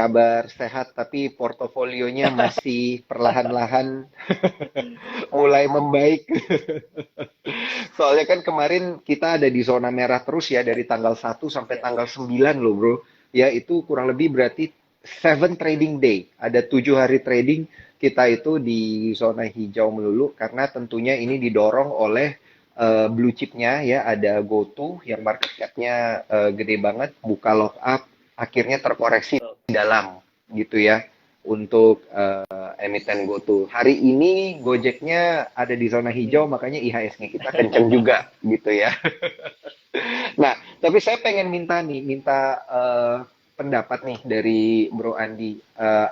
kabar? Sehat, tapi portofolionya masih perlahan-lahan mulai membaik. Soalnya kan kemarin kita ada di zona merah terus ya dari tanggal 1 sampai Yes. tanggal 9 loh, Bro. Ya, itu kurang lebih berarti 7 trading day. Ada 7 hari trading kita itu di zona hijau melulu karena tentunya ini didorong oleh blue chipnya ya, ada GoTo yang market cap-nya gede banget, buka lock up, akhirnya terkoreksi Betul. dalam gitu ya untuk emiten GoTo. Hari ini Gojeknya ada di zona hijau, Hmm. makanya IHSG kita kenceng juga gitu ya. Nah, tapi saya pengen minta pendapat nih dari Bro Andi.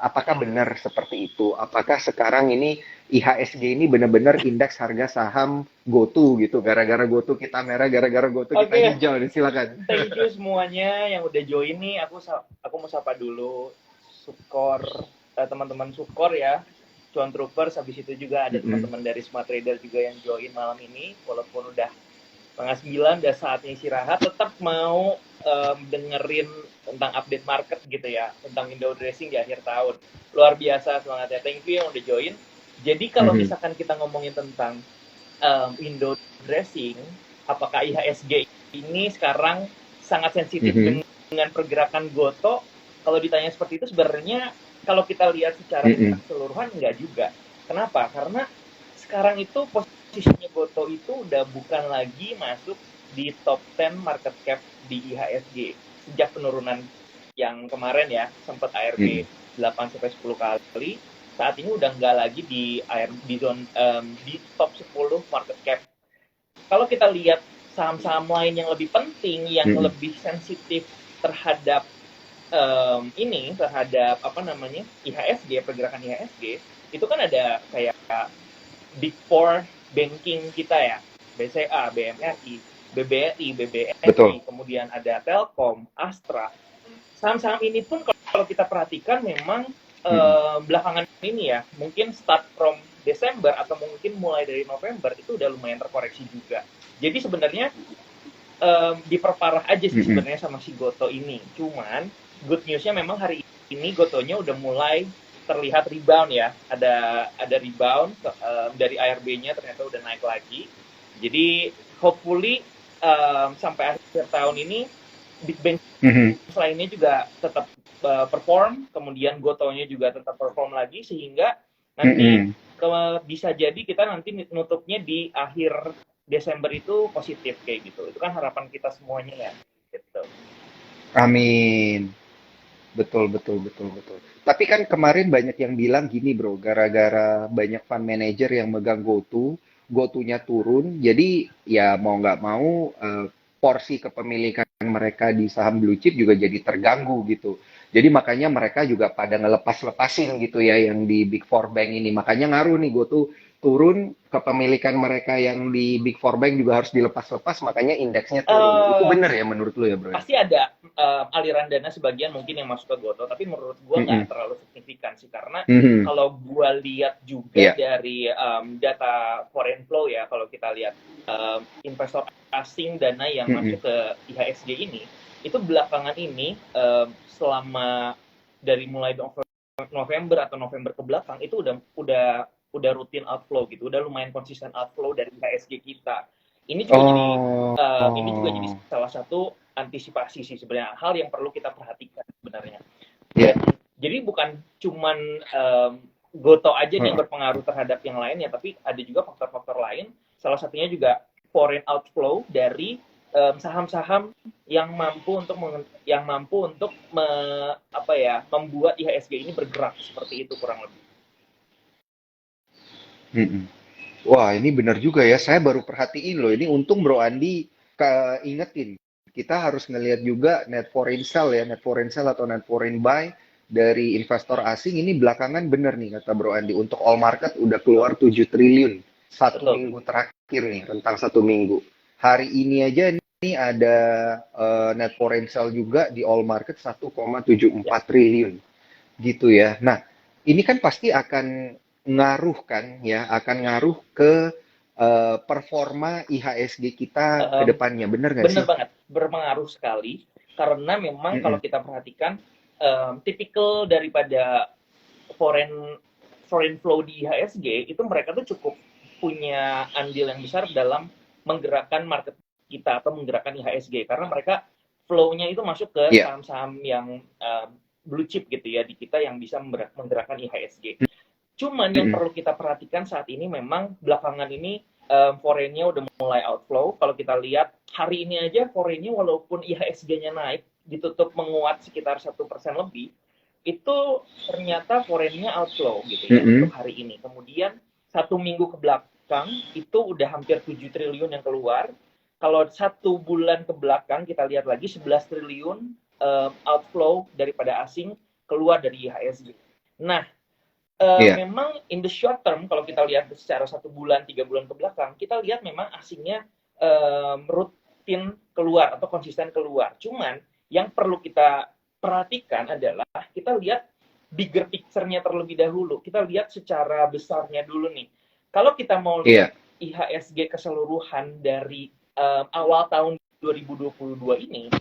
Apakah benar seperti itu? Apakah sekarang ini IHSG ini benar-benar indeks harga saham GoTo gitu? Gara-gara GoTo kita merah, gara-gara GoTo kita Oke, hijau nih, silakan. thank you semuanya yang udah join nih. Aku mau sapa dulu Sukor, teman-teman Sukor ya, Cuan Troopers. Habis itu juga ada Mm-mm. teman-teman dari Smart Trader juga yang join malam ini. Walaupun udah setengah 9, udah saatnya istirahat, tetap mau dengerin tentang update market gitu ya, tentang window dressing di akhir tahun. Luar biasa semangatnya. Thank you yang udah join. Jadi kalau Mhm. misalkan kita ngomongin tentang window dressing, apakah IHSG ini sekarang sangat sensitif Mhm. dengan pergerakan goto? Kalau ditanya seperti itu, sebenarnya kalau kita lihat secara Mhm. keseluruhan enggak juga. Kenapa? Karena sekarang itu posisinya goto itu udah bukan lagi masuk di top 10 market cap di IHSG sejak penurunan yang kemarin ya, sempat ARB Mhm. 8 sampai 10 kali. Saat ini udah nggak lagi di zone di top 10 market cap. Kalau kita lihat saham-saham lain yang lebih penting, yang Mhm. lebih sensitif terhadap terhadap apa namanya IHSG, pergerakan IHSG, itu kan ada kayak big four banking kita ya, BCA, BMRI, BBRI, BBNI, Betul. kemudian ada Telkom, Astra. Saham-saham ini pun kalau kita perhatikan memang Mhm. belakangan ini ya, mungkin start from Desember atau mungkin mulai dari November itu udah lumayan terkoreksi juga. Jadi sebenarnya diperparah aja sih Mhm. sebenarnya sama si Goto ini. Cuman good newsnya memang hari ini Gotonya udah mulai terlihat rebound ya. Ada rebound dari ARB-nya ternyata udah naik lagi. Jadi hopefully sampai akhir tahun ini big bank Mhm. lainnya juga tetap perform, kemudian Gotonya juga tetap perform lagi sehingga nanti Mhm. bisa jadi kita nanti nutupnya di akhir Desember itu positif kayak gitu. Itu kan harapan kita semuanya ya. Gitu. Amin. Betul, betul, betul, betul. Tapi kan kemarin banyak yang bilang gini, Bro, gara-gara banyak fund manager yang megang GoTo, GoTo-nya turun, jadi ya mau nggak mau porsi kepemilikan mereka di saham blue chip juga jadi terganggu gitu. Jadi makanya mereka juga pada ngelepas-lepasin gitu ya yang di Big Four Bank ini. Makanya ngaruh nih GoTo turun, kepemilikan mereka yang di Big Four Bank juga harus dilepas-lepas, makanya indeksnya turun. Itu Eh bener ya menurut lu ya, Bro ya? Pasti ada aliran dana sebagian mungkin yang masuk ke Goto, tapi menurut gue Mm-mm. nggak terlalu signifikan sih karena Mhm. kalau gue lihat juga Iya. dari data foreign flow ya, kalau kita lihat investor asing dana yang Mhm. masuk ke IHSG ini itu belakangan ini selama dari mulai November atau November ke belakang itu udah rutin outflow gitu, udah lumayan konsisten outflow dari IHSG kita. Ini juga jadi ini juga jadi Oh, salah satu antisipasi sih sebenarnya, hal yang perlu kita perhatikan sebenarnya. ya. Dan jadi bukan cuman Goto aja nih yang Heeh. berpengaruh terhadap yang lainnya, tapi ada juga faktor-faktor lain. Salah satunya juga foreign outflow dari saham-saham yang mampu untuk apa ya membuat IHSG ini bergerak seperti itu kurang lebih. Mhm. Wah, ini benar juga ya. Saya baru perhatiin loh. Ini untung Bro Andi ingetin. Kita harus ngelihat juga net foreign sell ya, net foreign sell atau net foreign buy dari investor asing ini belakangan benar nih kata Bro Andi. Untuk all market udah Betul, keluar 7 triliun satu betul. minggu terakhir nih, rentang 1 minggu. Hari ini aja nih ada net foreign sell juga di all market satu koma tujuh Ya. empat triliun gitu ya. Nah, ini kan pasti akan ngaruh kan ya, akan ngaruh ke performa IHSG kita ke Um, depannya, bener nggak Bener sih? banget, berpengaruh sekali karena memang kalau Mm-mm. kita perhatikan tipikal daripada foreign foreign flow di IHSG itu mereka tuh cukup punya andil yang besar dalam menggerakkan market kita atau menggerakkan IHSG karena mereka flow-nya itu masuk ke Iya. saham-saham yang blue chip gitu ya di kita yang bisa menggerakkan IHSG. Cuman yang Mm-mm. perlu kita perhatikan saat ini memang belakangan ini foreign-nya udah mulai outflow. Kalau kita lihat hari ini aja foreign-nya walaupun IHSG-nya naik ditutup menguat sekitar 1% lebih, itu ternyata foreign-nya outflow gitu ya untuk Mm-mm. hari ini. Kemudian 1 minggu ke belakang itu udah hampir 7 triliun yang keluar. Kalau 1 bulan ke belakang kita lihat lagi 11 triliun outflow daripada asing keluar dari IHSG. Nah, Iya. memang in the short term kalau kita lihat secara 1 bulan 3 bulan ke belakang kita lihat memang asingnya rutin keluar atau konsisten keluar. Cuman yang perlu kita perhatikan adalah kita lihat bigger picture-nya terlebih dahulu. Kita lihat secara besarnya dulu nih. Kalau kita mau lihat Iya. IHSG keseluruhan dari awal tahun 2022 ini,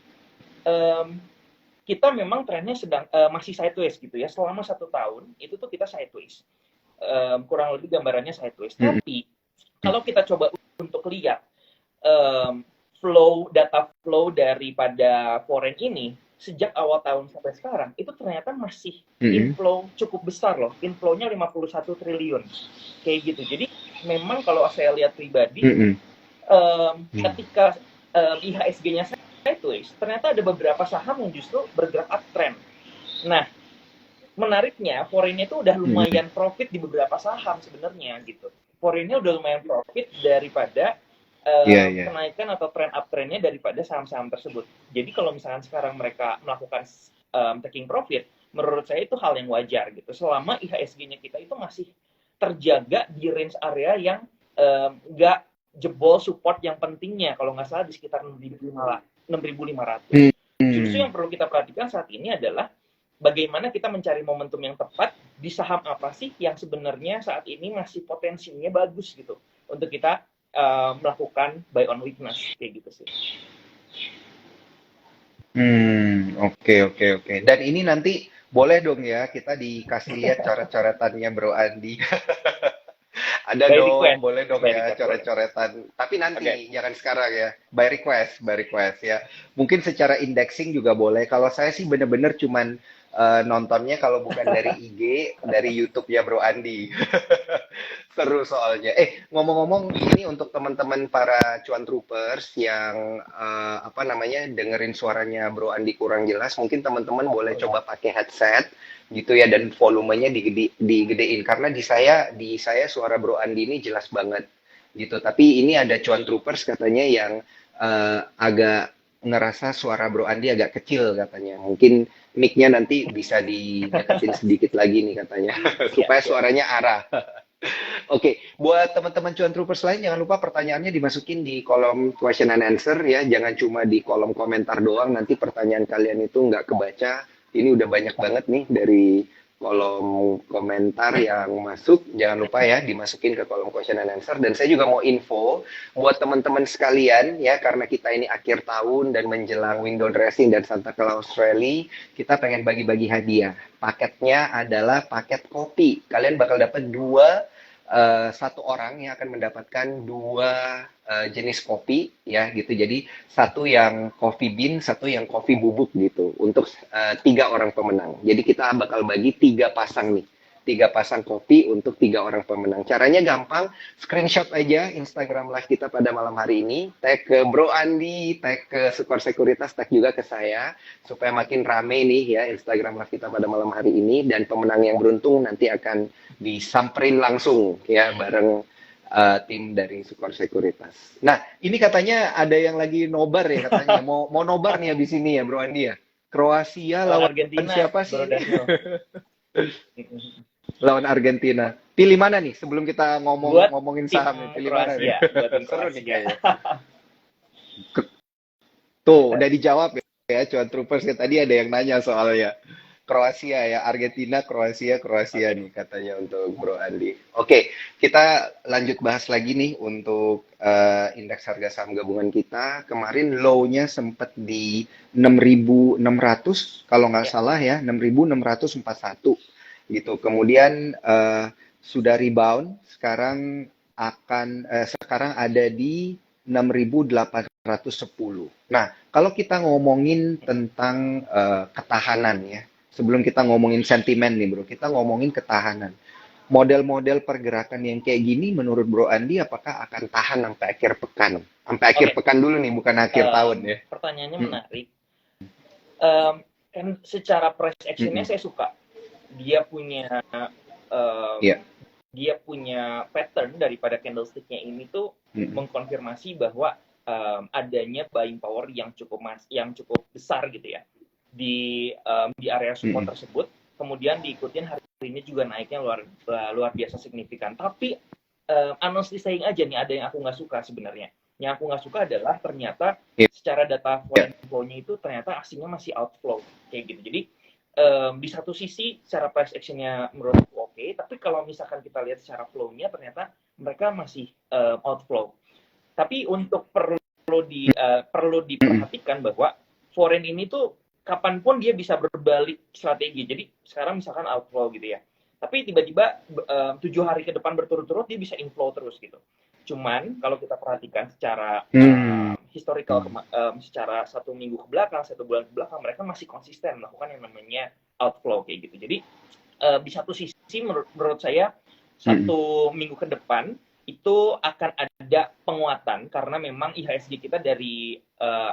um, kita memang trennya sedang masih sideways gitu ya. Selama 1 tahun itu tuh kita sideways. Kurang lebih gambarannya sideways. Mm-mm. Tapi kalau kita coba untuk lihat data flow daripada foreign ini sejak awal tahun sampai sekarang itu ternyata masih Mm-mm. inflow cukup besar loh. Inflow-nya 51 triliun. Kayak gitu. Jadi memang kalau saya lihat pribadi Mm-mm. ketika IHSG-nya sideways, ternyata ada beberapa saham yang justru bergerak uptrend. Nah, menariknya, foreign-nya itu udah Mm-mm. lumayan profit di beberapa saham sebenarnya gitu. Foreign-nya udah lumayan profit daripada Iya, iya. kenaikan atau trend uptrend-nya daripada saham-saham tersebut. Jadi kalau misalkan sekarang mereka melakukan taking profit, menurut saya itu hal yang wajar gitu. Selama IHSG-nya kita itu masih terjaga di range area yang nggak jebol support yang pentingnya kalau nggak salah di sekitar 6.500. Justru Mm. yang perlu kita perhatikan saat ini adalah bagaimana kita mencari momentum yang tepat di saham apa sih yang sebenarnya saat ini masih potensinya bagus gitu untuk kita melakukan buy on weakness kayak gitu sih. Oke, oke, oke. Dan ini nanti boleh dong ya kita dikasih lihat coret-coretannya Bro Andi. Ada By dong, request, boleh dong by ya request boleh. coret-coretan. Tapi Oke. Okay. nanti, jangan sekarang ya. By request ya. Mungkin secara indexing juga boleh. Kalau saya sih bener-bener cuman nontonnya kalau bukan dari IG, dari YouTube ya Bro Andi. Seru soalnya. Ngomong-ngomong, ini untuk teman-teman para cuan troopers yang apa namanya dengerin suaranya Bro Andi kurang jelas, mungkin teman-teman boleh coba pakai headset gitu ya dan volumenya digedein karena di saya suara Bro Andi ini jelas banget gitu. Tapi ini ada cuan troopers katanya yang agak ngerasa suara Bro Andi agak kecil katanya. Mungkin mic-nya nanti bisa dideketin sedikit lagi nih katanya Siap, supaya siap. suaranya arah. Oke, buat teman-teman cuan troopers lain jangan lupa pertanyaannya dimasukin di kolom question and answer ya, jangan cuma di kolom komentar doang. Nanti pertanyaan kalian itu nggak kebaca. Ini udah banyak banget nih dari kolom komentar yang masuk. Jangan lupa ya dimasukin ke kolom question and answer. Dan saya juga mau info buat teman-teman sekalian ya, karena kita ini akhir tahun dan menjelang window dressing dan Santa Claus Rally, kita pengen bagi-bagi hadiah. Paketnya adalah paket kopi. Kalian bakal dapat satu orang yang akan mendapatkan dua jenis kopi ya gitu. Jadi satu yang coffee bean, satu yang kopi bubuk gitu untuk tiga orang pemenang. Jadi kita bakal bagi tiga pasang nih. Tiga pasang kopi untuk tiga orang pemenang. Caranya gampang, screenshot aja Instagram live kita pada malam hari ini, tag ke Bro Andi, tag ke Sukor Sekuritas, tag juga ke saya, supaya makin rame nih ya Instagram live kita pada malam hari ini, dan pemenang yang beruntung nanti akan disamperin langsung ya bareng tim dari Sukor Sekuritas. Nah, ini katanya ada yang lagi nobar ya katanya. Mau nobar nih habis ini ya Bro Andi ya. Kroasia Lawan lawan Argentina, siapa Bro sih ini? Daniel. Lawan Argentina. Pilih mana nih sebelum kita Buat ngomongin tim saham nih? Pilih mana nih? Kroasia, buat tim Seru nih Kroasia. kayaknya. Tuh, udah dijawab ya, cuan troopers ya. Tadi ada yang nanya soalnya. Kroasia ya, Argentina, Kroasia, Kroasia nih katanya untuk Bro Andi. Oke, kita lanjut bahas lagi nih untuk indeks harga saham gabungan kita. Kemarin low-nya sempat di 6.600 kalau nggak Ya, salah ya, 6.641 gitu. Kemudian sudah rebound, sekarang ada di 6.810. Nah, kalau kita ngomongin tentang ketahanan ya, sebelum kita ngomongin sentimen nih bro, kita ngomongin ketahanan. Model-model pergerakan yang kayak gini menurut Bro Andi apakah akan tahan sampai akhir pekan? Sampai akhir oke. pekan dulu nih, bukan akhir tahun ya. Pertanyaannya Mm, menarik. Kan secara price mm, actionnya mm. saya suka. Dia punya um, Iya. dia punya pattern daripada candlesticknya ini tuh Mm, mm. mengkonfirmasi bahwa adanya buying power yang cukup besar gitu ya di area Mm, support mm. tersebut. Kemudian diikutin hari ini juga naiknya luar biasa signifikan. Tapi honestly saying aja nih, ada yang aku nggak suka sebenarnya. Yang aku nggak suka adalah ternyata Iya. secara data Iya. foreign flow-nya itu ternyata asingnya masih outflow kayak gitu. Jadi di satu sisi secara price actionnya menurut aku oke, tapi kalau misalkan kita lihat secara flow-nya ternyata mereka masih outflow. Tapi untuk perlu Mm, mm. diperhatikan bahwa foreign ini tuh kapanpun dia bisa berbalik strategi. Jadi sekarang misalkan outflow gitu ya. Tapi tiba-tiba 7 hari ke depan berturut-turut dia bisa inflow terus gitu. Cuman kalau kita perhatikan secara Hmm. historical, secara 1 minggu ke belakang, 1 bulan ke belakang, mereka masih konsisten melakukan yang namanya outflow kayak gitu. Jadi di satu sisi menurut saya Mm, mm. 1 minggu ke depan itu akan ada penguatan karena memang IHSG kita dari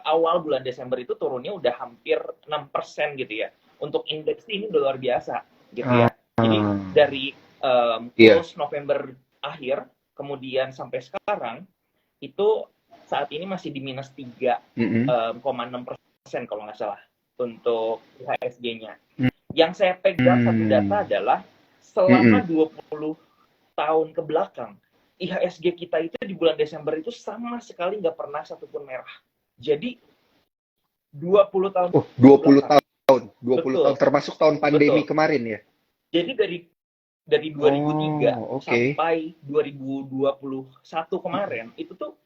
awal bulan Desember itu turunnya udah hampir 6% gitu ya. Untuk indeks ini udah luar biasa gitu Ah, ya. Jadi dari iya. close November akhir kemudian sampai sekarang itu saat ini masih di minus Mm, mm. 3,6% kalau nggak salah untuk IHSG-nya. Yang saya pegang satu data Mm, adalah mm, selama mm. 20 tahun ke belakang, IHSG kita itu di bulan Desember itu sama sekali nggak pernah satupun merah. Jadi 20 tahun Oh, ke 20 belakang. tahun. 20 tahun Betul, termasuk tahun pandemi betul. kemarin ya. Jadi dari 2003 Oh, oke. sampai 2021 kemarin itu tuh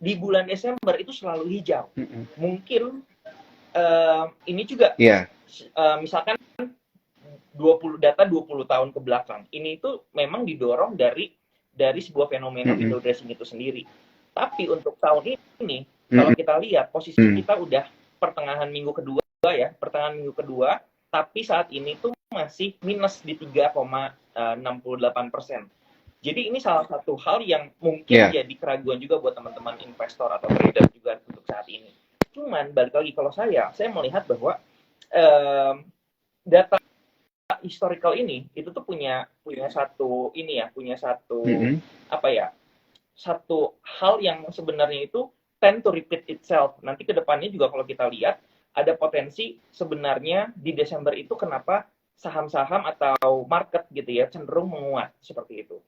di bulan Desember itu selalu hijau. Mm, mm. Mungkin ini juga Iya. misalkan 20 tahun ke belakang. Ini itu memang didorong dari sebuah fenomena Mm, mm. window dressing itu sendiri. Tapi untuk tahun ini, Mm, kalau mm. kita lihat posisi Mm. kita udah pertengahan minggu kedua, tapi saat ini tuh masih minus di 3,68%. Jadi ini salah satu hal yang mungkin Iya. jadi keraguan juga buat teman-teman investor atau trader juga untuk saat ini. Cuman balik lagi kalau saya melihat bahwa data historical ini itu tuh punya satu ini ya, punya Mm, satu mm. apa ya, satu hal yang sebenarnya itu tend to repeat itself. Nanti ke depannya juga kalau kita lihat ada potensi sebenarnya di Desember itu kenapa saham-saham atau market gitu ya cenderung menguat seperti itu.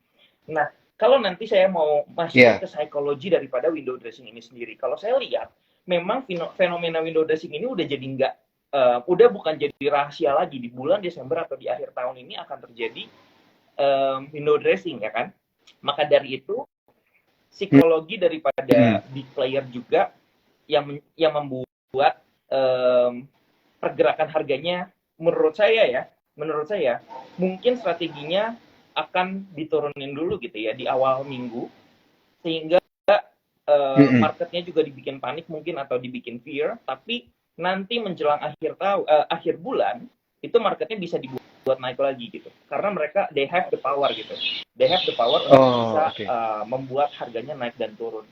Nah, kalau nanti saya mau masukin Iya. ke psikologi daripada window dressing ini sendiri, kalau saya lihat memang fenomena window dressing ini udah jadi nggak udah bukan jadi rahasia lagi di bulan Desember atau di akhir tahun ini akan terjadi window dressing ya kan. Maka dari itu Mm, psikologi mm. daripada big player juga yang membuat pergerakan harganya menurut saya mungkin strateginya akan diturunin dulu gitu ya di awal minggu sehingga Mm, mm. marketnya juga dibikin panik mungkin atau dibikin fear, tapi nanti menjelang akhir bulan itu marketnya bisa dibuat naik lagi gitu karena mereka they have the power gitu, they have the power untuk Oh, bisa oke. membuat harganya naik dan turun